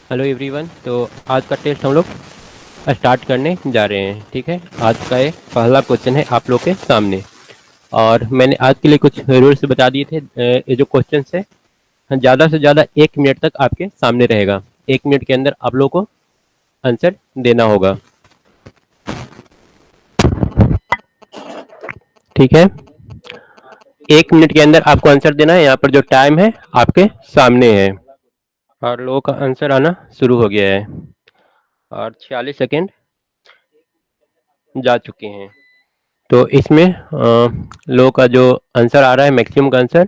Hello everyone. तो आज का टेस्ट हम लोग स्टार्ट करने जा रहे हैं। ठीक है, आज का ये पहला क्वेश्चन है आप लोग के सामने। और मैंने आज के लिए कुछ रूल्स बता दिए थे। ये जो क्वेश्चन है ज़्यादा से ज़्यादा 1 मिनट तक आपके सामने रहेगा। 1 मिनट के अंदर आप लोगों को आंसर देना होगा। ठीक है, 1 मिनट के अंदर आपको आंसर देना है। यहाँ पर जो टाइम है आपके सामने है और लोगों का आंसर आना शुरू हो गया है और 46 सेकेंड जा चुके हैं। तो इसमें लोगों का जो आंसर आ रहा है, मैक्सिमम का आंसर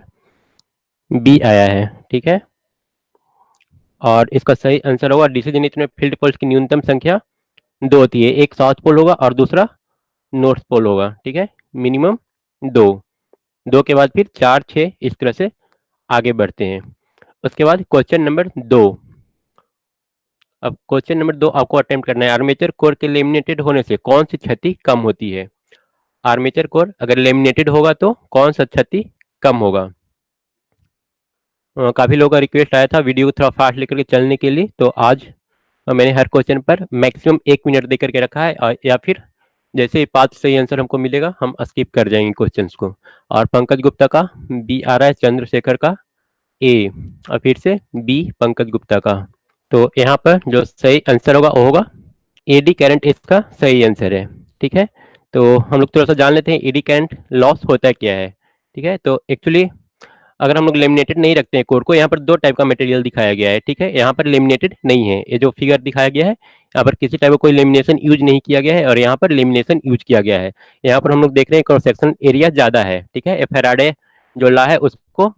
बी आया है। ठीक है, और इसका सही आंसर होगा डिसीजन यूनिट में फील्ड पोल्स की न्यूनतम संख्या 2 होती है। एक साउथ पोल होगा और दूसरा नॉर्थ पोल होगा। ठीक है, मिनिमम 2। 2 के बाद फिर 4, 6 इस तरह से आगे बढ़ते हैं। उसके बाद क्वेश्चन नंबर 2। अब क्वेश्चन नंबर 2 आपको अटेम्प्ट करना है। आर्मेचर कोर के लेमिनेटेड होने से कौन सी क्षति कम होती है? आर्मेचर कोर अगर लेमिनेटेड होगा तो कौन सा क्षति कम होगा? काफ़ी लोगों का रिक्वेस्ट आया था वीडियो को थोड़ा फास्ट लेकर के चलने के लिए, तो आज मैंने हर क्वेश्चन पर मैक्सिमम 1 मिनट दे करके रखा है। या फिर जैसे ही 5 सही आंसर हमको मिलेगा हम स्किप कर जाएंगे क्वेश्चंस को। और पंकज गुप्ता का बी आ रहा है, चंद्रशेखर का ए, और फिर से बी पंकज गुप्ता का। तो यहाँ पर जो सही आंसर होगा वो होगा एडी करंट, इसका सही आंसर है। ठीक है, तो हम लोग थोड़ा सा जान लेते हैं एडी करंट लॉस होता है क्या है। ठीक है, तो एक्चुअली अगर हम लोग लेमिनेटेड नहीं रखते हैं कोर को, यहाँ पर दो टाइप का मटेरियल दिखाया गया है। ठीक है, यहाँ पर लेमिनेटेड नहीं है। ये जो फिगर दिखाया गया है यहाँ पर किसी टाइप का कोई लेमिनेशन यूज नहीं किया गया है और यहाँ पर लेमिनेशन यूज किया गया है। यहाँ पर हम लोग देख रहे हैं क्रॉस सेक्शन एरिया ज़्यादा है। ठीक है, फैराडे जो लॉ है उसको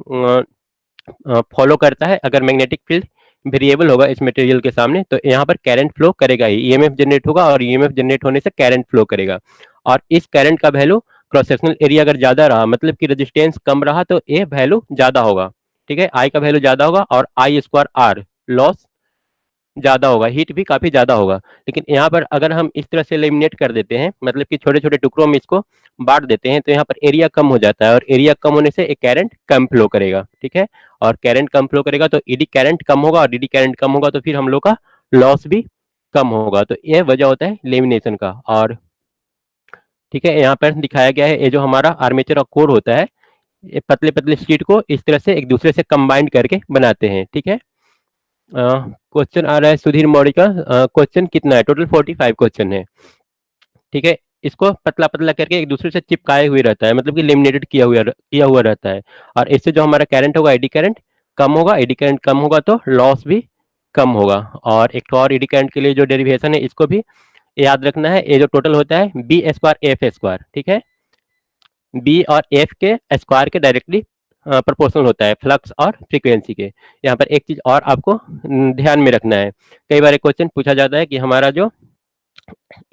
फॉलो करता है। अगर मैग्नेटिक फील्ड वेरिएबल होगा इस मटेरियल के सामने तो यहाँ पर करंट फ्लो करेगा ही, ईएमएफ जनरेट होगा और ईएमएफ जनरेट होने से करंट फ्लो करेगा। और इस करंट का वैल्यू क्रॉस सेक्शनल एरिया अगर ज्यादा रहा, मतलब कि रेजिस्टेंस कम रहा, तो ए वैल्यू ज्यादा होगा। ठीक है, आई का वैल्यू ज्यादा होगा और आई स्क्वायर आर लॉस ज़्यादा होगा, हीट भी काफ़ी ज़्यादा होगा। लेकिन यहाँ पर अगर हम इस तरह से लेमिनेट कर देते हैं, मतलब कि छोटे-छोटे टुकड़ों में इसको बाँट देते हैं, तो यहाँ पर एरिया कम हो जाता है और एरिया कम होने से एक करंट कम फ्लो करेगा। ठीक है, और करंट कम फ्लो करेगा तो ईडी करंट कम होगा और डीडी करंट कम होगा तो फिर हम लोग का लॉस भी कम होगा। तो ये वजह होता है लेमिनेशन का। और ठीक है, यहाँ पर दिखाया गया है ये जो हमारा आर्मेचर और कोर होता है, ये पतले-पतले शीट को इस तरह से एक दूसरे से कंबाइंड करके बनाते हैं। ठीक है, क्वेश्चन आ रहा है सुधीर मौर्य का। क्वेश्चन कितना है? टोटल 45 क्वेश्चन है। ठीक है, इसको पतला पतला करके एक दूसरे से चिपकाए हुए रहता है, मतलब कि लेमिनेटेड किया हुआ रहता है। और इससे जो हमारा करंट होगा, एडी करंट कम होगा। एडी करंट कम होगा तो लॉस भी कम होगा। और एक और एडी करंट के लिए जो डेरिवेशन है इसको भी याद रखना है। ये जो टोटल होता है बी स्क्वायर एफ स्क्वायर। ठीक है, बी और एफ के स्क्वायर के डायरेक्टली प्रोपोर्शनल होता है फ्लक्स और फ्रीक्वेंसी के। यहाँ पर एक चीज और आपको ध्यान में रखना है। कई बार एक क्वेश्चन पूछा जाता है कि हमारा जो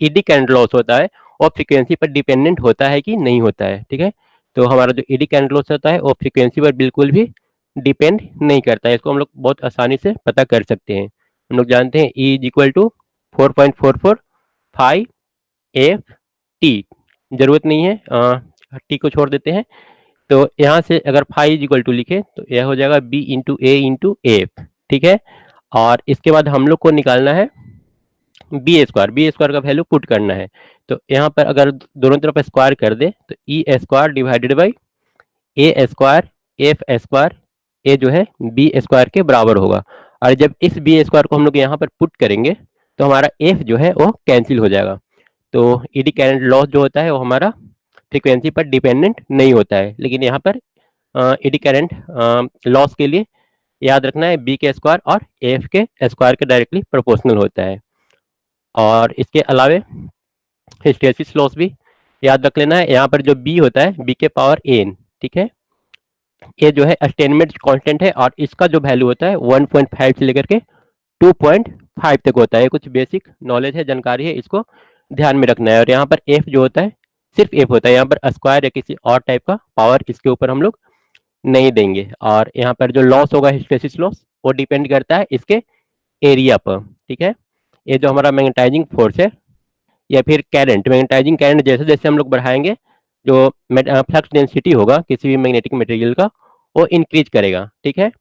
ईडी करंट लॉस होता है वो फ्रीक्वेंसी पर डिपेंडेंट होता है कि नहीं होता है। ठीक है, तो हमारा जो ईडी करंट लॉस होता है वो फ्रीक्वेंसी पर बिल्कुल भी डिपेंड नहीं करता है। इसको हम लोग बहुत आसानी से पता कर सकते हैं। हम लोग जानते हैं E is equal to 4.44 five F T. जरूरत नहीं है, टी को छोड़ देते हैं। तो यहाँ से अगर फाइव इज इक्वल टू लिखे तो यह हो जाएगा बी इंटू ए इंटू एफ। ठीक है, और इसके बाद हम लोग को निकालना है बी स्क्वायर का वैल्यू पुट करना है। तो यहाँ पर अगर दोनों तरफ स्क्वायर कर दे तो E square divided by A square F square, A जो है बी स्क्वायर के बराबर होगा। और जब इस बी स्क्वायर को हम लोग यहाँ पर पुट करेंगे तो हमारा एफ जो है वो कैंसिल हो जाएगा। तो ईडी करंट लॉस जो होता है वो हमारा फ्रीक्वेंसी पर डिपेंडेंट नहीं होता है। लेकिन यहाँ पर ईडी करंट लॉस के लिए याद रखना है बी के स्क्वायर और एफ के स्क्वायर के डायरेक्टली प्रोपोर्शनल होता है। और इसके अलावे हिस्टैरिसीस लॉस भी याद रख लेना है। यहाँ पर जो बी होता है बी के पावर एन। ठीक है, ये जो है अटेनमेंट कांस्टेंट है और इसका जो वैल्यू होता है 1.5 से लेकर के 2.5 तक होता है। कुछ बेसिक नॉलेज है, जानकारी है, इसको ध्यान में रखना है। और यहाँ पर एफ जो होता है सिर्फ एफ होता है, यहाँ पर स्क्वायर या किसी और टाइप का पावर इसके ऊपर हम लोग नहीं देंगे। और यहाँ पर जो लॉस होगा हिस्टैरिसीस लॉस वो डिपेंड करता है इसके एरिया पर। ठीक है, ये जो हमारा मैग्नेटाइजिंग फोर्स है या फिर करंट, मैग्नेटाइजिंग करंट जैसे जैसे हम लोग बढ़ाएंगे जो फ्लक्स डेंसिटी होगा किसी भी मैग्नेटिक मटेरियल का वो इंक्रीज करेगा। ठीक है,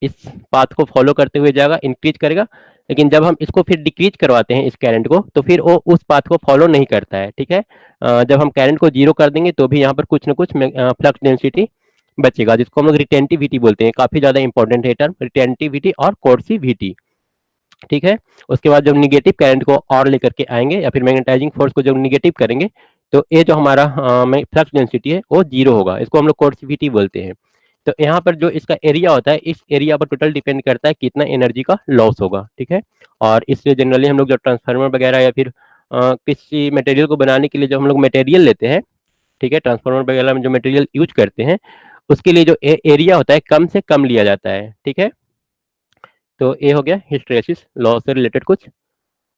इस पाथ को फॉलो करते हुए जाएगा, इंक्रीज करेगा। लेकिन जब हम इसको फिर डिक्रीज करवाते हैं इस करंट को, तो फिर वो उस पाथ को फॉलो नहीं करता है, ठीक है। जब हम करंट को जीरो कर देंगे तो भी यहाँ पर कुछ ना कुछ फ्लक्स डेंसिटी बचेगा, जिसको हम लोग रिटेंटिविटी बोलते हैं। काफी ज्यादा इंपॉर्टेंट है टर्म, रिटेंटिविटी और कोर्सिविटी, ठीक है। उसके बाद जब निगेटिव करंट को और लेकर के आएंगे या फिर मैग्नेटाइजिंग फोर्स को जब निगेटिव करेंगे, तो ये जो हमारा फ्लक्स डेंसिटी है वो जीरो होगा, इसको हम लोग कोर्सिविटी बोलते हैं। तो यहाँ पर जो इसका एरिया होता है, इस एरिया पर टोटल डिपेंड करता है कितना एनर्जी का लॉस होगा, ठीक है। और इससे जनरली हम लोग जो ट्रांसफार्मर वगैरह या फिर किसी मटेरियल को बनाने के लिए जब हम लोग मटेरियल लेते हैं, ठीक है, ट्रांसफार्मर वगैरह में जो मटेरियल यूज करते हैं, उसके लिए जो एरिया होता है कम से कम लिया जाता है, ठीक है। तो ये हो गया हिस्टैरिसीस लॉस से रिलेटेड कुछ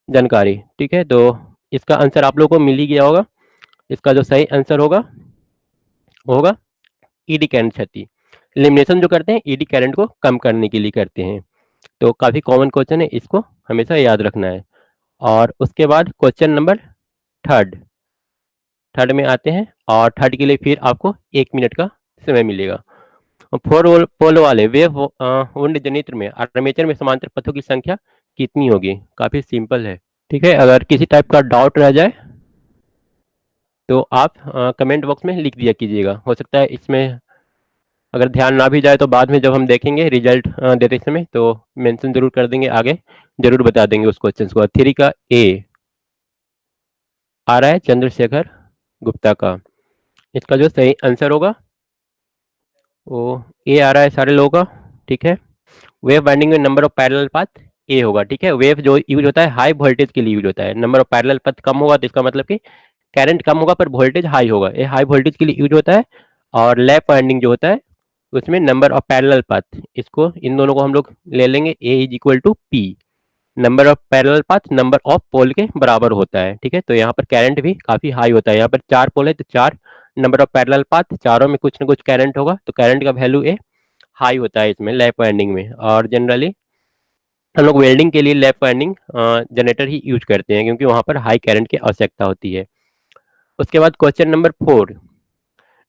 जानकारी, ठीक है। तो इसका आंसर आप लोगों को मिल ही गया होगा। इसका जो सही आंसर होगा वो होगा ईडी करंट क्षति। एलिमिनेशन जो करते हैं ईडी करंट को कम करने के लिए करते हैं। तो काफी कॉमन क्वेश्चन है, इसको हमेशा याद रखना है। और उसके बाद क्वेश्चन नंबर थर्ड थर्ड में आते हैं, और थर्ड के लिए फिर आपको 1 मिनट का समय मिलेगा। फोर पोल वाले वेव वुंड जनित्र में आर्मेचर में समांतर पथों की संख्या कितनी होगी? काफी सिंपल है, ठीक है। अगर किसी टाइप का डाउट रह जाए तो आप कमेंट बॉक्स में लिख दिया कीजिएगा। हो सकता है इसमें अगर ध्यान ना भी जाए तो बाद में जब हम देखेंगे रिजल्ट देते समय तो मेंशन जरूर कर देंगे, आगे जरूर बता देंगे उस क्वेश्चन को। 3 का ए आ रहा है चंद्रशेखर गुप्ता का। इसका जो सही आंसर होगा वो ए आ रहा है सारे लोगों का, ठीक है। वेव वाइंडिंग में नंबर ऑफ पैरेलल पाथ ए होगा, ठीक है। वेव जो यूज होता है हाई वोल्टेज के लिए यूज होता है। नंबर ऑफ पैरेलल पाथ कम होगा तो इसका मतलब कि करंट कम होगा पर वोल्टेज हाई होगा, ये हाई वोल्टेज के लिए यूज होता है। और लैप वाइंडिंग जो होता है उसमें नंबर ऑफ पैरेलल पाथ, इसको इन दोनों को हम लोग ले लेंगे A is equal to P. Number of parallel path number of pole के बराबर होता है, ठीक है। तो यहाँ पर करंट भी काफी हाई होता है। यहाँ पर 4 पोल है तो 4 नंबर ऑफ पैरेलल पाथ, चारों में कुछ ना कुछ करंट होगा, तो करंट का वैल्यू ए हाई होता है इसमें लैप वाइंडिंग में। और जनरली हम लोग वेल्डिंग के लिए लैप वाइंडिंग जनरेटर ही यूज करते हैं, क्योंकि वहां पर हाई करंट की आवश्यकता होती है। उसके बाद क्वेश्चन नंबर 4,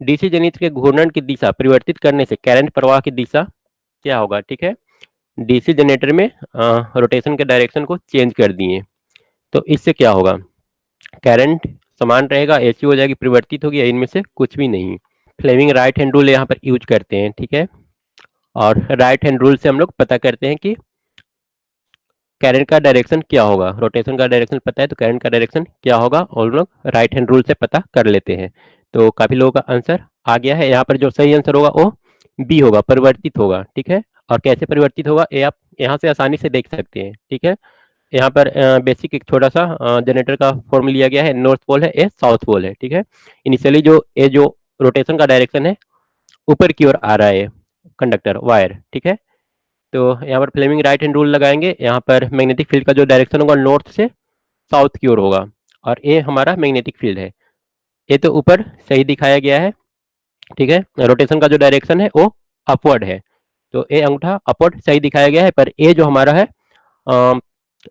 डीसी जनित्र के घूर्णन की दिशा परिवर्तित करने से करंट प्रवाह की दिशा क्या होगा, ठीक है। डीसी जनरेटर में रोटेशन के डायरेक्शन को चेंज कर दिए तो इससे क्या होगा? करंट समान रहेगा, एसी हो जाएगी, परिवर्तित होगी, इनमें से कुछ भी नहीं। फ्लेमिंग राइट हैंड रूल यहाँ पर यूज करते हैं, ठीक है। और राइट हैंड रूल से हम लोग पता करते हैं कि करंट का डायरेक्शन क्या होगा। रोटेशन का डायरेक्शन पता है तो करंट का डायरेक्शन क्या होगा, और लोग राइट हैंड रूल से पता कर लेते हैं। तो काफी लोगों का आंसर आ गया है। यहाँ पर जो सही आंसर होगा वो बी होगा, परिवर्तित होगा, ठीक है। और कैसे परिवर्तित होगा ये आप यहाँ से आसानी से देख सकते हैं, ठीक है। यहाँ पर बेसिक एक छोटा सा जनरेटर का फॉर्म लिया गया है। नॉर्थ पोल है, ए साउथ पोल है, ठीक है। इनिशियली जो रोटेशन का डायरेक्शन है ऊपर की ओर आ रहा है कंडक्टर वायर, ठीक है। तो यहाँ पर फ्लेमिंग राइट हैंड रूल लगाएंगे। यहाँ पर मैग्नेटिक फील्ड का जो डायरेक्शन होगा नॉर्थ से साउथ की ओर होगा, और ये हमारा मैग्नेटिक फील्ड है। ये तो ऊपर सही दिखाया गया है, ठीक है। रोटेशन का जो डायरेक्शन है वो अपवर्ड है, तो ये अंगूठा अपवर्ड सही दिखाया गया है। पर ये जो हमारा है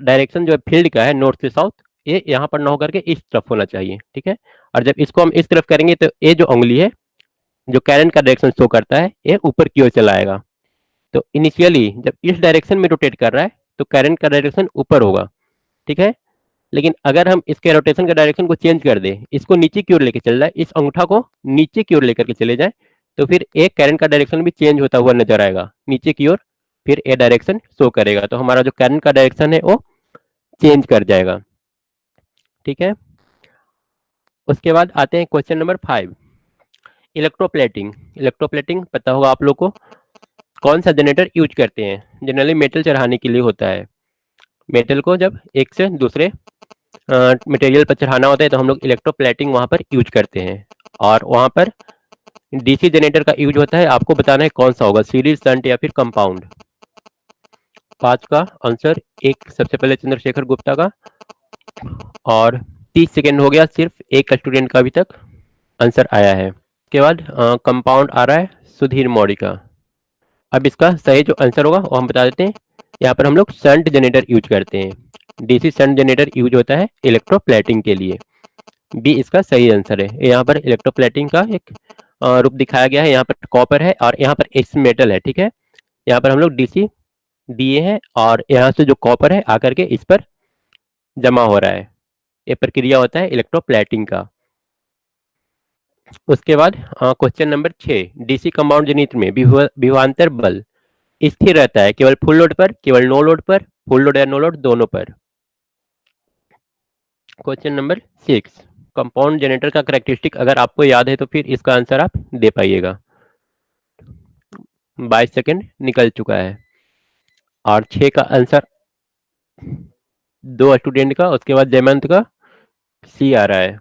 डायरेक्शन जो फील्ड का है नॉर्थ से साउथ, ये यहाँ पर ना होकर के इस तरफ होना चाहिए, ठीक है। और जब इसको हम इस तरफ करेंगे तो ये जो उंगली है जो करंट का डायरेक्शन शो करता है ये ऊपर की ओर चला आएगा। तो इनिशियली जब इस डायरेक्शन में रोटेट कर रहा है तो करंट का डायरेक्शन ऊपर होगा, ठीक है। लेकिन अगर हम इसके रोटेशन का डायरेक्शन को चेंज कर दें, इसको नीचे की ओर लेके चल जाए, इस अंगूठा को नीचे की ओर लेकर के चले जाए, तो फिर एक करंट का डायरेक्शन भी चेंज होता हुआ नजर आएगा नीचे की ओर, फिर ए डायरेक्शन शो करेगा। तो हमारा जो करंट का डायरेक्शन है वो चेंज कर जाएगा, ठीक है। उसके बाद आते हैं क्वेश्चन नंबर 5, इलेक्ट्रोप्लेटिंग। इलेक्ट्रोप्लेटिंग पता होगा आप लोग को, कौन सा जनरेटर यूज करते हैं? जनरली मेटल चढ़ाने के लिए होता है। मेटल को जब एक से दूसरे मटेरियल पर चढ़ाना होता है तो हम लोग इलेक्ट्रोप्लेटिंग वहां पर यूज करते हैं। और वहां पर डीसी जनरेटर का यूज होता है। आपको बताना है कौन सा होगा, सीरीज, शंट या फिर कंपाउंड। 5 का आंसर एक सबसे पहले चंद्रशेखर गुप्ता का, और 30 सेकेंड हो गया, सिर्फ एक स्टूडेंट का अभी तक आंसर आया है। उसके बाद कंपाउंड आ रहा है सुधीर मौर्य का। अब इसका सही जो आंसर होगा वो हम बता देते हैं। यहाँ पर हम लोग शंट जनरेटर यूज करते हैं। डीसी शंट जनरेटर यूज होता है इलेक्ट्रोप्लेटिंग के लिए। बी इसका सही आंसर है। यहाँ पर इलेक्ट्रोप्लेटिंग का एक रूप दिखाया गया है। यहाँ पर कॉपर है और यहाँ पर एक्स मेटल है, ठीक है। यहाँ पर हम लोग डीसी दिए हैं और यहाँ से जो कॉपर है आकर के इस पर जमा हो रहा है। ये प्रक्रिया होता है इलेक्ट्रोप्लेटिंग का। उसके बाद क्वेश्चन नंबर 6, डीसी कंपाउंड जनित्र में विभवांतर बल स्थिर रहता है केवल फुल लोड पर, केवल नो लोड पर, फुल लोड या नो लोड दोनों पर। क्वेश्चन नंबर 6, कंपाउंड जनरेटर का कैरेक्टरिस्टिक अगर आपको याद है तो फिर इसका आंसर आप दे पाइएगा। 22 सेकेंड निकल चुका है और 6 का आंसर 2 स्टूडेंट का, उसके बाद जयमंत का सी आ रहा है।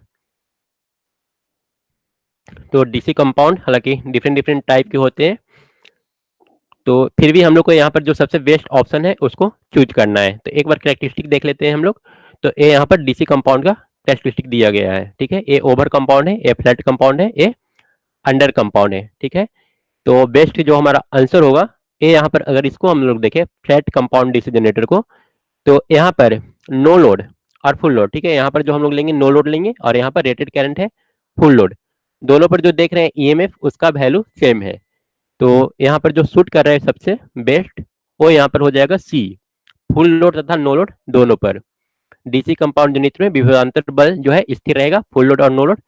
तो डीसी कंपाउंड हालांकि डिफरेंट डिफरेंट टाइप के होते हैं, तो फिर भी हम लोग को यहाँ पर जो सबसे बेस्ट ऑप्शन है उसको चूज करना है। तो एक बार कैरेक्टरिस्टिक देख लेते हैं हम लोग। तो ए यहाँ पर डीसी कंपाउंड का कैरेक्टरिस्टिक दिया गया है, ठीक है। ए ओवर कंपाउंड है, ए फ्लैट कंपाउंड है, ए अंडर कंपाउंड है, ठीक है। तो बेस्ट जो हमारा आंसर होगा ए। यहाँ पर अगर इसको हम लोग देखें फ्लैट कंपाउंड डीसी जनरेटर को, तो यहाँ पर नो लोड और फुल लोड, ठीक है। यहाँ पर जो हम लोग लेंगे नो लोड लेंगे और यहाँ पर रेटेड करंट है फुल लोड, दोनों पर जो देख रहे हैं ईएमएफ उसका वैल्यू सेम है। तो यहाँ पर जो शूट कर रहे हैं सबसे बेस्ट वो यहाँ पर हो जाएगा सी, फुल लोड तथा नो लोड दोनों पर। डीसी कंपाउंड यूनिट में विभवांतर बल जो है स्थिर रहेगा फुल लोड और नो लोड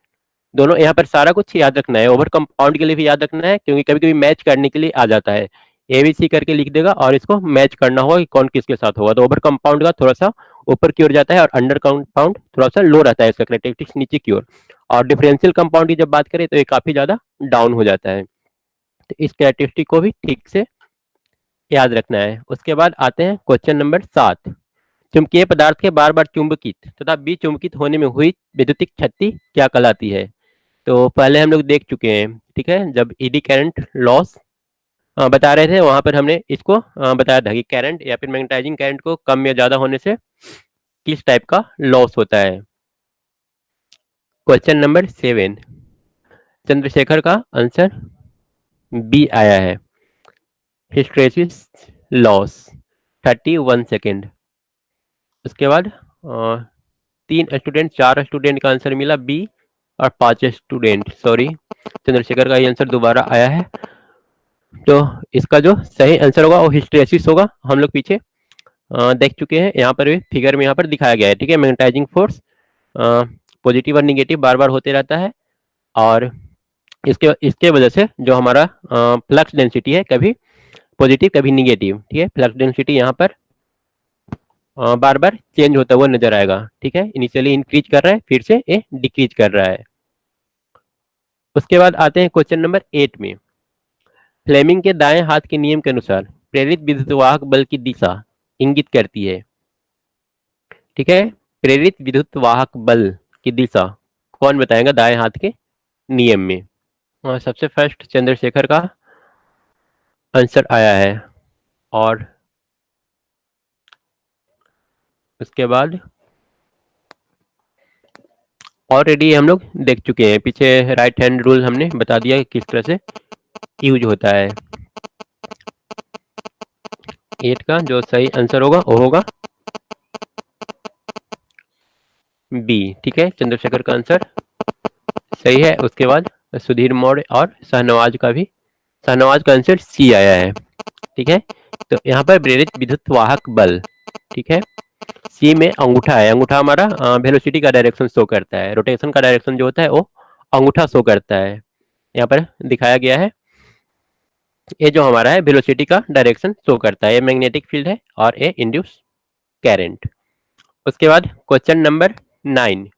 दोनों। यहाँ पर सारा कुछ याद रखना है, ओवर कंपाउंड के लिए भी याद रखना है क्योंकि कभी कभी मैच करने के लिए आ जाता है। एबीसी करके लिख देगा और इसको मैच करना होगा कि कौन किसके साथ होगा। तो ओवर कंपाउंड का थोड़ा सा ऊपर की ओर जाता है और अंडर कंपाउंड थोड़ा सा लो रहता है, इसका कैरेक्टरिस्टिक्स नीचे की ओर। और डिफरेंशियल कंपाउंड की जब बात करें तो ये काफी ज्यादा डाउन हो जाता है। तो इस कैरेक्टरिस्टिक को भी ठीक से याद रखना है। उसके बाद आते हैं क्वेश्चन नंबर 7, चुंबकीय पदार्थ के बार बार चुंबकित तथा विचुंबकित होने में हुई विद्युतिक क्षति क्या कहलाती है। तो पहले हम लोग देख चुके हैं, ठीक है। जब ईडी करंट लॉस बता रहे थे वहां पर हमने इसको बताया था कि करंट या फिर मैग्नेटाइजिंग करंट को कम या ज्यादा होने से किस टाइप का लॉस होता है। क्वेश्चन नंबर 7, चंद्रशेखर का आंसर बी आया है, हिस्ट्रेसिस लॉस 31 सेकेंड। उसके बाद 4 स्टूडेंट का आंसर मिला बी और 5 स्टूडेंट, सॉरी चंद्रशेखर का ये आंसर दोबारा आया है। तो इसका जो सही आंसर होगा वो हिस्ट्रेसिस होगा। हम लोग पीछे देख चुके हैं, यहाँ पर भी फिगर में यहाँ पर दिखाया गया है, ठीक है। मैग्नेटाइजिंग फोर्स पॉजिटिव और निगेटिव बार बार होते रहता है और इसके इसके वजह से जो हमारा फ्लक्स डेंसिटी है कभी पॉजिटिव कभी निगेटिव, ठीक है। फ्लक्स डेंसिटी यहाँ पर बार बार चेंज होता हुआ नजर आएगा, ठीक है। इनिशियली इंक्रीज कर रहा है, फिर से ये डिक्रीज कर रहा है। उसके बाद आते हैं क्वेश्चन नंबर 8 में, फ्लेमिंग के दाएं हाथ के नियम के अनुसार प्रेरित विद्युतवाहक बल की दिशा इंगित करती है, ठीक है। प्रेरित विद्युतवाहक बल की दिशा कौन बताएगा दाएं हाथ के नियम में। सबसे फर्स्ट चंद्रशेखर का आंसर आया है और उसके बाद ऑलरेडी हम लोग देख चुके हैं, पीछे राइट हैंड रूल हमने बता दिया कि किस तरह से यूज होता है। 8 का जो सही आंसर होगा वो होगा बी, ठीक है। चंद्रशेखर का आंसर सही है। उसके बाद सुधीर मौर्य और शाहनवाज का आंसर सी आया है, ठीक है। तो यहाँ पर प्रेरित विद्युत वाहक बल, ठीक है। सी में अंगूठा है, अंगूठा हमारा वेलोसिटी का डायरेक्शन शो करता है, रोटेशन का डायरेक्शन जो होता है वो अंगूठा शो करता है, यहाँ पर दिखाया गया है। ये जो हमारा है वेलोसिटी का डायरेक्शन शो करता है, ये मैग्नेटिक फील्ड है और ये इंड्यूस करंट। उसके बाद क्वेश्चन नंबर 9,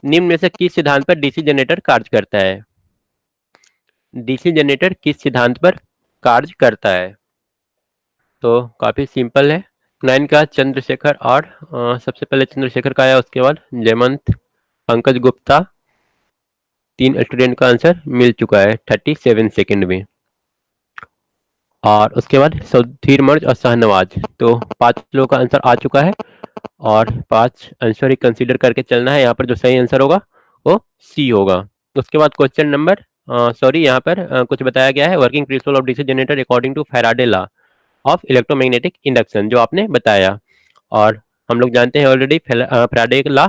निम्न में से किस सिद्धांत पर डीसी जनरेटर कार्य करता है। डीसी जनरेटर किस सिद्धांत पर कार्य करता है। तो काफी सिंपल है। 9 का चंद्रशेखर और सबसे पहले चंद्रशेखर का आया, उसके बाद जयमंत, पंकज गुप्ता, 3 स्टूडेंट का आंसर मिल चुका है 37 सेकेंड में। और उसके बाद सुधीर मर्ज और शाहनवाज, तो 5 लोगों का आंसर आ चुका है और 5 आंसर ही कंसीडर करके चलना है। यहाँ पर जो सही आंसर होगा वो सी होगा। उसके बाद क्वेश्चन नंबर सॉरी यहाँ पर कुछ बताया गया है, working principle of DC generator according to Faraday law of electromagnetic induction, जो आपने बताया और हम लोग जानते हैं ऑलरेडी फैराडे लॉ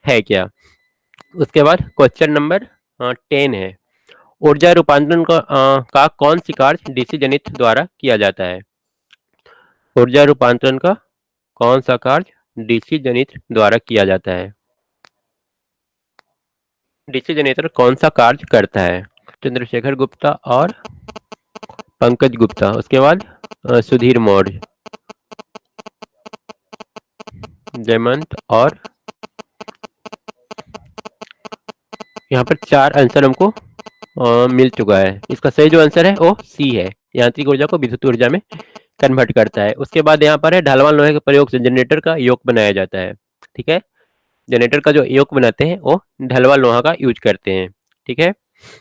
है क्या। उसके बाद क्वेश्चन नंबर 10 है, ऊर्जा रूपांतरण का कौन सी कार्य डीसी जनित द्वारा किया जाता है? ऊर्जा रूपांतरण का कौन सा कार्य डीसी जनित द्वारा किया जाता है? डीसी जनरेटर कौन सा कार्य करता है? चंद्रशेखर गुप्ता और पंकज गुप्ता, उसके बाद सुधीर मौर्य, जयमंत और यहाँ पर 4 आंसर हमको मिल चुका है। इसका सही जो आंसर है वो सी है, यांत्रिक ऊर्जा को विद्युत ऊर्जा में कन्वर्ट करता है। उसके बाद यहाँ पर है ढलवान लोहे के प्रयोग से जनरेटर का योग बनाया जाता है। ठीक है, जनरेटर का जो योग बनाते हैं वो ढलवान लोहा का यूज करते हैं। ठीक है,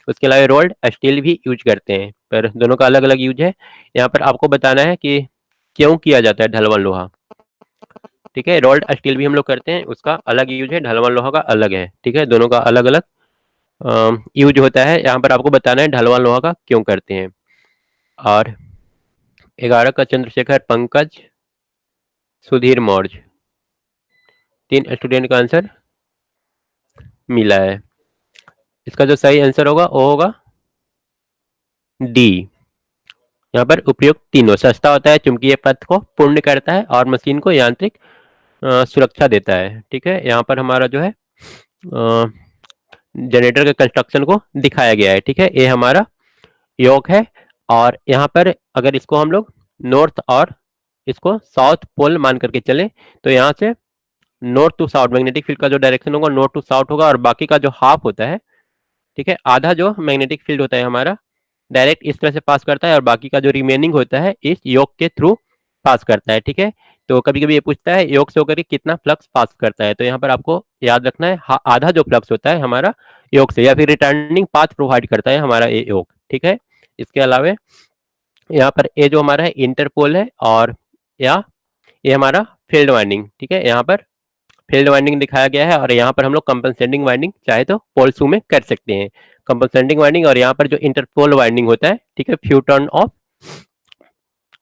उसके अलावा रोल्ड स्टील भी यूज करते हैं, पर दोनों का अलग अलग यूज है। यहाँ पर आपको बताना है कि क्यों किया जाता है ढलवान लोहा। ठीक है, रोल्ड स्टील भी हम लोग करते हैं, उसका अलग यूज है, ढलवान लोहा का अलग है। ठीक है, दोनों का अलग अलग यूज होता है। यहाँ पर आपको बताना है ढलवान लोहा का क्यों करते हैं। और 11 का चंद्रशेखर, पंकज, सुधीर मौर्य, 3 स्टूडेंट का आंसर मिला है। इसका जो सही आंसर होगा वो होगा डी। यहाँ पर उपयुक्त तीनों सस्ता होता है, चुंबकीय पथ को पूर्ण करता है और मशीन को यांत्रिक सुरक्षा देता है। ठीक है, यहाँ पर हमारा जो है जनरेटर के कंस्ट्रक्शन को दिखाया गया है। ठीक है, ये हमारा योग है। और यहाँ पर अगर इसको हम लोग नॉर्थ और इसको साउथ पोल मान करके चले तो यहाँ से north to south magnetic field का जो डायरेक्शन होगा नॉर्थ टू साउथ होगा, और बाकी का जो हाफ होता है, ठीक है, आधा जो मैग्नेटिक फील्ड होता है हमारा डायरेक्ट इस तरह से पास करता है, और बाकी का जो रिमेनिंग होता है इस योग के थ्रू पास करता है। ठीक है, तो कभी कभी ये पूछता है योग से होकर के कितना फ्लक्स पास करता है, तो यहाँ पर आपको याद रखना है आधा जो फ्लक्स होता है हमारा योग से, या फिर रिटर्निंग पाथ प्रोवाइड करता है हमारा ये योग। ठीक है, इसके अलावा यहाँ पर ये जो हमारा है इंटरपोल है, और या ये हमारा फील्ड वाइंडिंग। ठीक है, यहाँ पर फील्ड वाइंडिंग दिखाया गया है, और यहाँ पर हम लोग कंपनसेटिंग वाइंडिंग चाहे तो पोल शू में कर सकते हैं, कंपनसेटिंग वाइंडिंग। और यहाँ पर जो इंटरपोल वाइंडिंग होता है, ठीक है, फ्यू टर्न ऑफ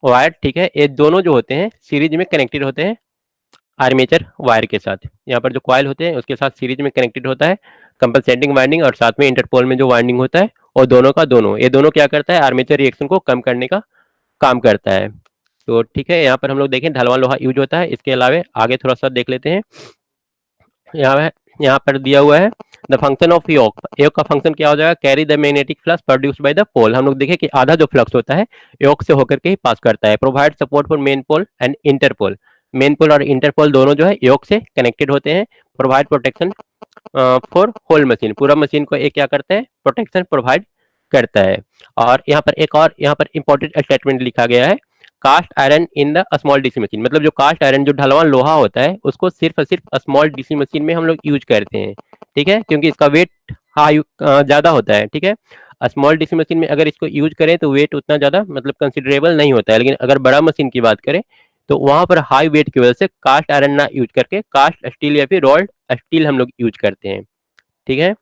वायर। ठीक है, ये दोनों जो होते हैं सीरीज में कनेक्टेड होते हैं आर्मेचर वायर के साथ। यहाँ पर जो कॉइल होते हैं उसके साथ सीरीज में कनेक्टेड होता है कंपनसेटिंग वाइंडिंग, और साथ में इंटरपोल में जो वाइंडिंग होता है, और दोनों का दोनों ये दोनों क्या करता है, आर्मेचर रिएक्शन को कम करने का काम करता है। तो ठीक है, यहाँ पर हम लोग देखें ढलवां लोहा यूज होता है। इसके अलावा आगे थोड़ा सा देख लेते हैं। यहाँ पर दिया हुआ है the function of yoke. Yoke का फंक्शन क्या हो जाएगा, carry the magnetic flux produced by the pole. हम लोग देखें कि आधा जो फ्लक्स होता है योक से होकर के ही पास करता है। Provide support for main pole and interpole. Main pole और इंटरपोल दोनों जो है योक से कनेक्टेड होते हैं। Provide protection for whole machine. पूरा मशीन को एक क्या करता है, प्रोटेक्शन प्रोवाइड करता है। और यहाँ पर एक और यहाँ पर इंपॉर्टेंट स्टेटमेंट लिखा गया है, cast iron in the small DC machine. मतलब जो कास्ट आयरन जो ढलवान लोहा होता है उसको सिर्फ और सिर्फ स्मॉल डीसी मशीन में हम लोग यूज करते हैं। ठीक है, क्योंकि इसका वेट हाई ज्यादा होता है। ठीक है, स्मॉल डीसी मशीन में अगर इसको यूज करें तो वेट उतना ज्यादा मतलब कंसिडरेबल नहीं होता है, लेकिन अगर बड़ा मशीन की बात करें तो वहां पर हाई वेट की वजह से कास्ट आयरन ना यूज करके कास्ट स्टील या फिर रोल्ड स्टील हम लोग यूज करते हैं। ठीक है,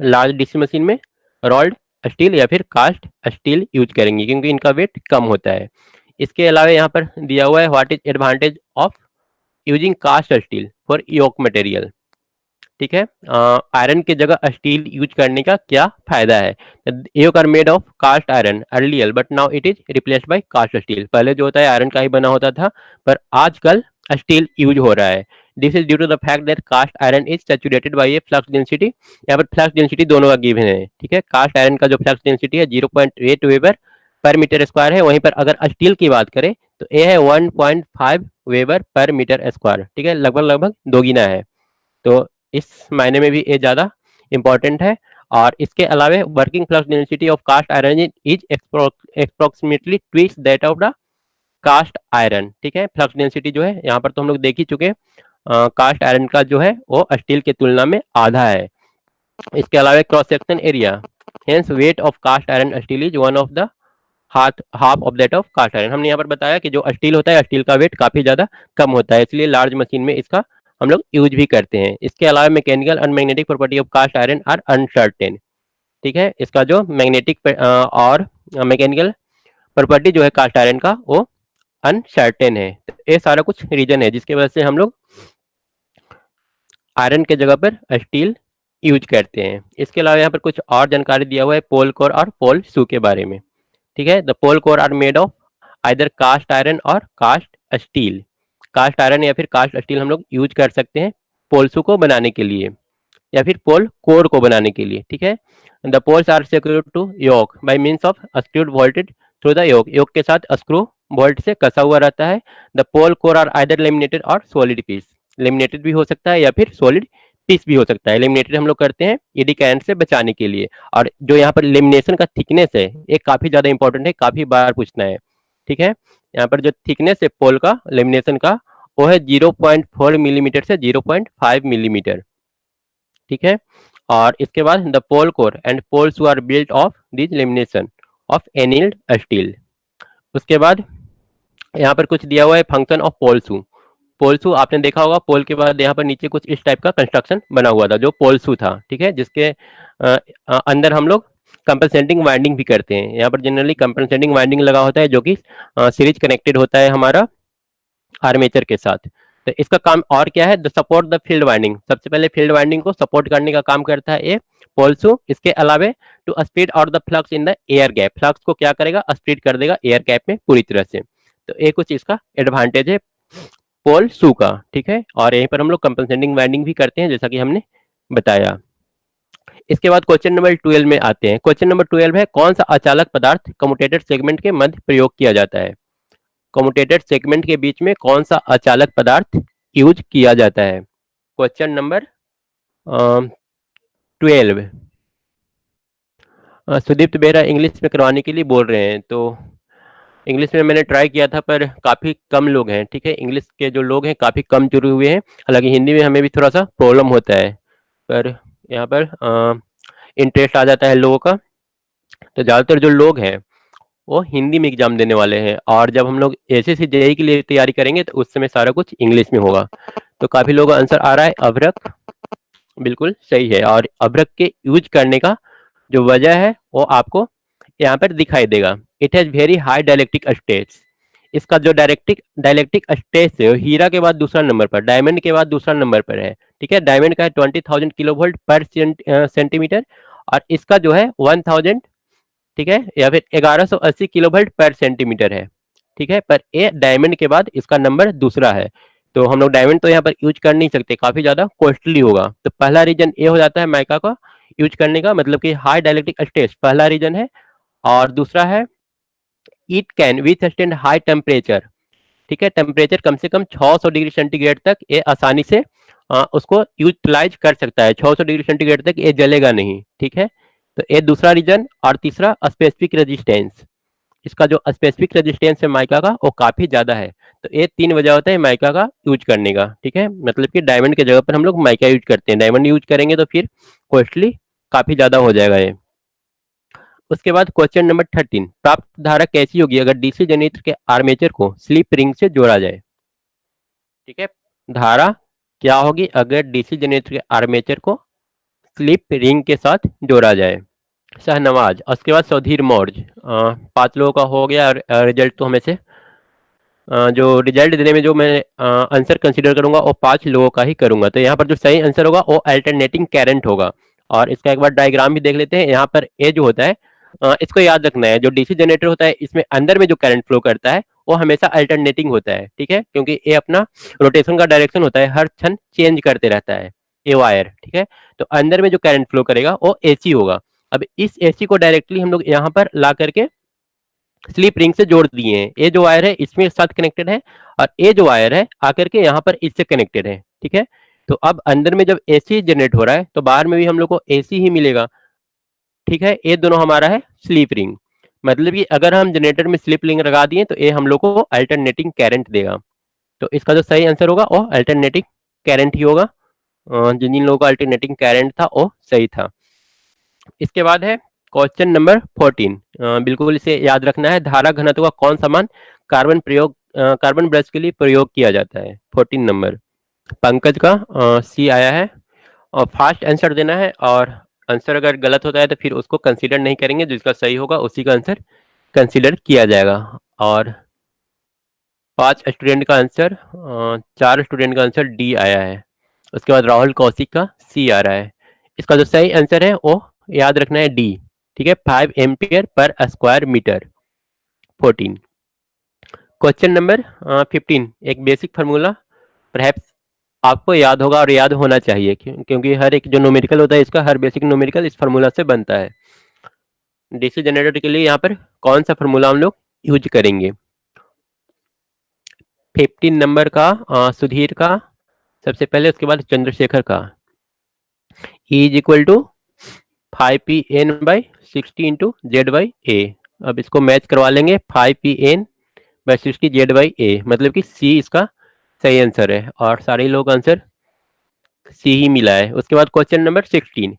लार्ज डीसी मशीन में रोल्ड स्टील या फिर कास्ट स्टील यूज करेंगे क्योंकि इनका वेट कम होता है। इसके अलावा यहाँ पर दिया हुआ है what is advantage of using cast steel for yoke material. ठीक है, आयरन की जगह स्टील यूज करने का क्या फायदा है। Yoke are made of cast iron earlier but now it is replaced by cast steel. पहले जो होता है आयरन का ही बना होता था, पर आजकल स्टील यूज हो रहा है। This is due to the fact that cast iron is saturated by a flux density. यहाँ पर फ्लक्स डेंसिटी दोनों का गिवन है। ठीक है, कास्ट आयरन का जो फ्लक्स डेंसिटी है 0.8 वेबर पर मीटर स्क्वायर है, वहीं पर अगर स्टील की बात करें तो ये है 1.5 वेबर पर मीटर स्क्वायर। ठीक है, लगभग लगभग दोगुना है, तो इस मायने में भी ये ज़्यादा इंपॉर्टेंट है। और इसके अलावा working flux density of cast iron is approximately twice that of the cast iron. ठीक है, फ्लक्स डेंसिटी जो है यहाँ पर तो हम लोग देख ही चुके हैं, कास्ट आयरन का जो है वो स्टील के तुलना में आधा है। इसके अलावा cross section area, hence weight of cast iron steel is one of the half of that of cast iron. हमने यहाँ पर बताया कि जो स्टील होता है स्टील का वेट काफी ज्यादा कम होता है, इसलिए लार्ज मशीन में इसका हम लोग यूज भी करते हैं। इसके अलावा mechanical and magnetic property of cast iron are uncertain. ठीक है, इसका जो मैग्नेटिक और मैकेनिकल प्रॉपर्टी जो है कास्ट आयरन का वो अनसर्टेन है। तो ये सारा कुछ रीजन है जिसकी वजह से हम लोग आयरन के जगह पर स्टील यूज यूज करते हैं। इसके अलावा यहाँ पर कुछ और जानकारी दिया हुआ है पोल कोर और पोल शू के बारे में। ठीक है, the pole core are made of either cast iron और कास्ट स्टील। कास्ट आयरन या फिर कास्ट स्टील हम लोग यूज कर सकते हैं पोल शू को बनाने के लिए या फिर पोल कोर को बनाने के लिए। ठीक है, the poles are secured to yoke by means of screwed bolted through the yoke. Yoke के साथ स्क्रू बोल्ट से कसा हुआ रहता है। The pole core are either laminated or solid piece. Laminated भी हो सकता है या फिर सॉलिड पीस भी हो सकता है। लेमिनेटेड हम लोग करते हैं ईडी करंट से बचाने के लिए। और जो यहाँ पर लेमिनेशन का थिकनेस है ये काफी ज्यादा इंपॉर्टेंट है, काफी बार पूछना है। ठीक है, यहाँ पर जो थिकनेस है पोल का लेमिनेशन का वो है 0.4 मिलीमीटर से 0.5 मिलीमीटर। ठीक है, और इसके बाद the pole core and poles are built of this lamination of annealed steel. उसके बाद यहाँ पर कुछ दिया हुआ है फंक्शन ऑफ पोल शू। पोल शू आपने देखा होगा, पोल के बाद यहाँ पर नीचे कुछ इस टाइप का कंस्ट्रक्शन बना हुआ था जो पोल शू था। ठीक है, जिसके अंदर हम लोग कंपनसेटिंग वाइंडिंग भी करते हैं। यहाँ पर जनरली कंपनसेटिंग वाइंडिंग लगा होता है जो कि सीरीज कनेक्टेड होता है हमारा आर्मेचर के साथ। तो इसका काम और क्या है, the support the field winding. सबसे पहले फील्ड वाइंडिंग को सपोर्ट करने का काम करता है ये पोल शू। इसके अलावा to split out the flux in the air gap. Flux को क्या करेगा, स्प्लिट कर देगा एयर गैप में पूरी तरह से। तो ये कुछ इसका एडवांटेज है पोल शू का। ठीक है, और यहीं पर हम लोग कंपनसेटिंग वाइंडिंग भी करते हैं जैसा कि हमने बताया। इसके बाद क्वेश्चन नंबर 12 में आते हैं। क्वेश्चन नंबर 12 है कौन सा अचालक पदार्थ कम्यूटेटर सेगमेंट के मध्य प्रयोग किया जाता है। कम्यूटेटर सेगमेंट के बीच में कौन सा अचालक पदार्थ यूज किया जाता है। Question number 12। Sudipta Behera English में करवाने के लिए बोल रहे हैं, तो इंग्लिश में मैंने ट्राई किया था पर काफ़ी कम लोग हैं। ठीक है, इंग्लिश के जो लोग हैं काफ़ी कम जुड़े हुए हैं। हालांकि हिंदी में हमें भी थोड़ा सा प्रॉब्लम होता है, पर यहाँ पर इंटरेस्ट आ जाता है लोगों का। तो ज़्यादातर जो लोग हैं वो हिंदी में एग्जाम देने वाले हैं, और जब हम लोग एसएससी जेईई के लिए तैयारी करेंगे तो उस समय सारा कुछ इंग्लिश में होगा। तो काफ़ी लोगों का आंसर आ रहा है अभ्रक, बिल्कुल सही है। और अभ्रक के यूज करने का जो वजह है वो आपको यहाँ पर दिखाई देगा। It has very high dielectric states. इसका जो डायलेक्ट्रिक डायलेक्ट्रिक स्टेट्स है वो हीरा के बाद दूसरा नंबर पर, डायमंड के बाद दूसरा नंबर पर है। ठीक है, डायमंड का है 20,000 किलो वोल्ट पर सेंटीमीटर, और इसका जो है 1000, ठीक है, या फिर 1180 किलो वोल्ट पर सेंटीमीटर है। ठीक है, पर ये डायमंड के बाद इसका नंबर दूसरा है। तो हम लोग डायमंड तो यहाँ पर यूज कर नहीं सकते, काफी ज्यादा कॉस्टली होगा। तो पहला रीजन ये हो जाता है माइका का यूज करने का, मतलब कि हाई डायलेक्ट्रिक स्टेट पहला रीजन है। और दूसरा है it can withstand high temperature. ठीक है, टेम्परेचर कम से कम 600 डिग्री सेंटीग्रेड तक ये आसानी से उसको यूटिलाइज कर सकता है। 600 डिग्री सेंटीग्रेड तक ये जलेगा नहीं। ठीक है, तो ये दूसरा रीजन। और तीसरा स्पेसिफिक रेजिस्टेंस। इसका जो स्पेसिफिक रेजिस्टेंस है माइका का वो काफी ज्यादा है। तो ये तीन वजह होता है माइका का यूज करने का। ठीक है, मतलब कि डायमंड के जगह पर हम लोग माइका यूज करते हैं। डायमंड यूज करेंगे तो फिर कॉस्टली काफी ज्यादा हो जाएगा ये। उसके बाद क्वेश्चन नंबर 13, प्राप्त धारा कैसी होगी अगर डीसी जनरेटर के आर्मेचर को स्लिप रिंग से जोड़ा जाए। ठीक है, धारा क्या होगी अगर डीसी जनरेटर के आर्मेचर को स्लिप रिंग के साथ जोड़ा जाए। शाहनवाज, उसके बाद सुधीर मौर्य। 5 लोगों का हो गया। रिजल्ट तो हमें से जो रिजल्ट देने में जो मैं आंसर कंसीडर करूंगा वो 5 लोगों का ही करूंगा। तो यहाँ पर जो सही आंसर होगा वो अल्टरनेटिंग करंट होगा। और इसका एक बार डायग्राम भी देख लेते हैं। यहाँ पर ए जो होता है इसको याद रखना है, जो डीसी जनरेटर होता है इसमें अंदर में जो करंट फ्लो करता है वो हमेशा अल्टरनेटिंग होता है। ठीक है, क्योंकि ये अपना रोटेशन का डायरेक्शन होता है, हर क्षण चेंज करते रहता है ये वायर। ठीक है, तो अंदर में जो करंट फ्लो करेगा वो एसी होगा। अब इस एसी को डायरेक्टली हम लोग यहाँ पर ला करके स्लिप रिंग से जोड़ दिए हैं। ये जो वायर है इसमें साथ कनेक्टेड है, और ये जो वायर है आकर के यहाँ पर इससे कनेक्टेड है। ठीक है, तो अब अंदर में जब एसी जनरेट हो रहा है तो बाहर में भी हम लोग को एसी ही मिलेगा। ठीक है, ये दोनों हमारा है स्लीप रिंग। मतलब कि अगर हम जनरेटर में स्लिप रिंग लगा दिए तो ये हम लोग को अल्टरनेटिंग करंट देगा। तो इसका जो सही आंसर होगा वो अल्टरनेटिंग करंट ही होगा। जिन जिन लोगों का अल्टरनेटिंग करंट था वो सही था। इसके बाद है क्वेश्चन नंबर 14। बिल्कुल इसे याद रखना है। धारा घनत्व का कौन सा मान कार्बन ब्रश के लिए प्रयोग किया जाता है। 14 नंबर पंकज का सी आया है, और फास्ट आंसर देना है। और आंसर अगर गलत होता है तो फिर उसको कंसीडर नहीं करेंगे, जिसका सही होगा उसी का आंसर कंसीडर किया जाएगा। और 5 स्टूडेंट का आंसर 4 स्टूडेंट का आंसर डी आया है। उसके बाद राहुल कौशिक का सी आ रहा है। इसका जो सही आंसर है वो याद रखना है डी। ठीक है, 5 ampere per square metre 14। Question number 15, एक बेसिक फार्मूला परहैप्स आपको याद होगा और याद होना चाहिए, क्योंकि हर एक जो न्यूमेरिकल होता है इसका हर बेसिक न्यूमेरिकल इस फार्मूला से बनता है। डीसी जनरेटर के लिए यहाँ पर कौन सा फार्मूला हम लोग यूज करेंगे? 15 नंबर का सुधीर का सबसे पहले, उसके बाद चंद्रशेखर का। E is equal to 5P n/60 into Z/A। अब इसको मैच करवा लेंगे, 5P n/60 Z/A, मतलब कि C इसका सही आंसर है और सारे लोग आंसर सी ही मिला है। उसके बाद क्वेश्चन नंबर 16,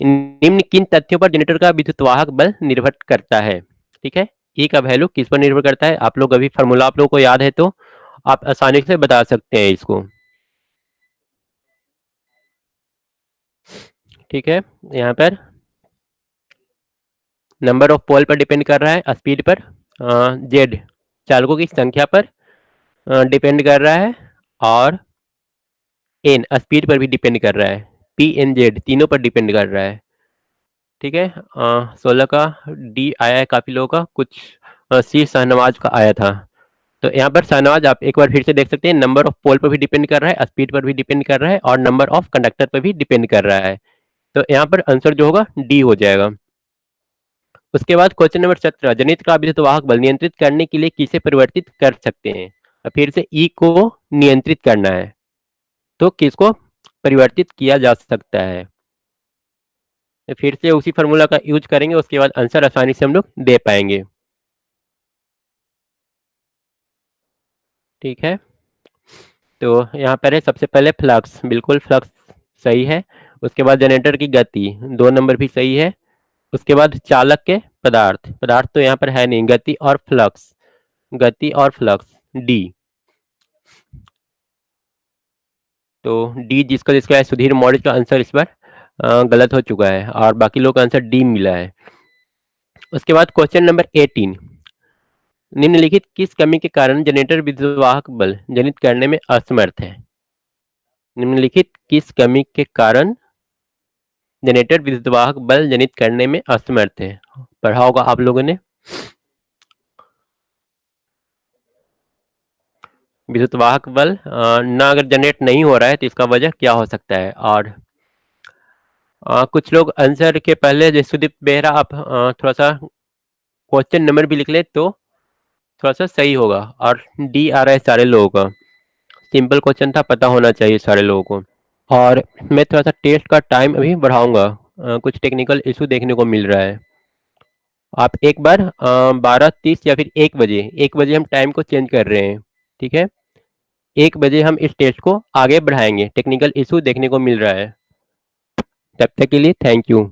निम्न किन तथ्यों पर जनरेटर का विद्युतवाहक बल निर्भर करता है? ठीक है, ई का वैल्यू किस पर निर्भर करता है? आप लोग अभी फार्मूला आप लोगों को याद है तो आप आसानी से बता सकते हैं इसको। ठीक है, यहाँ पर नंबर ऑफ पोल पर डिपेंड कर रहा है, स्पीड पर, जेड चालकों की संख्या पर डिपेंड कर रहा है, और एन स्पीड पर भी डिपेंड कर रहा है। पी एन जेड तीनों पर डिपेंड कर रहा है। ठीक है, 16 का डी आया है काफी लोगों का, कुछ सी शाहनवाज का आया था। तो यहाँ पर शाहनवाज आप एक बार फिर से देख सकते हैं, नंबर ऑफ पोल पर भी डिपेंड कर रहा है, स्पीड पर भी डिपेंड कर रहा है, और नंबर ऑफ कंडक्टर पर भी डिपेंड कर रहा है। तो यहाँ पर आंसर जो होगा डी हो जाएगा। उसके बाद क्वेश्चन नंबर 17, जनित्र का विद्युतवाहक बल नियंत्रित करने के लिए किसे परिवर्तित कर सकते हैं? और फिर से ई को नियंत्रित करना है, तो किसको परिवर्तित किया जा सकता है? तो फिर से उसी फार्मूला का यूज करेंगे, उसके बाद आंसर आसानी से हम लोग दे पाएंगे। ठीक है, तो यहाँ पर है सबसे पहले फ्लक्स, बिल्कुल फ्लक्स सही है। उसके बाद जनरेटर की गति 2 नंबर भी सही है। उसके बाद चालक के पदार्थ, पदार्थ तो यहाँ पर है नहीं, गति और फ्लक्स, गति और फ्लक्स डी। तो डी जिसका जिसका है सुधीर मौर्य का आंसर इस बार गलत हो चुका है, और बाकी लोग का आंसर डी मिला है। उसके बाद क्वेश्चन नंबर 18, निम्नलिखित किस कमी के कारण जनरेटर विद्युतवाहक बल जनित करने में असमर्थ है? निम्नलिखित किस कमी के कारण जनरेटर विद्युतवाहक बल जनित करने में असमर्थ है? पढ़ा होगा आप लोगों ने। विद्युतवाहक बल ना अगर जनरेट नहीं हो रहा है तो इसका वजह क्या हो सकता है? और कुछ लोग आंसर के पहले, जैसे सुदीप बेहरा, आप थोड़ा सा क्वेश्चन नंबर भी लिख ले तो थोड़ा सा सही होगा। और डी आ रहा है सारे लोगों का, सिंपल क्वेश्चन था, पता होना चाहिए सारे लोगों को। और मैं थोड़ा सा टेस्ट का टाइम अभी बढ़ाऊंगा, कुछ टेक्निकल इशू देखने को मिल रहा है। आप एक बार 12:30 या फिर 1 बजे, 1 बजे हम टाइम को चेंज कर रहे हैं। ठीक है, 1 बजे हम इस टेस्ट को आगे बढ़ाएंगे, टेक्निकल इशू देखने को मिल रहा है। तब तक के लिए थैंक यू।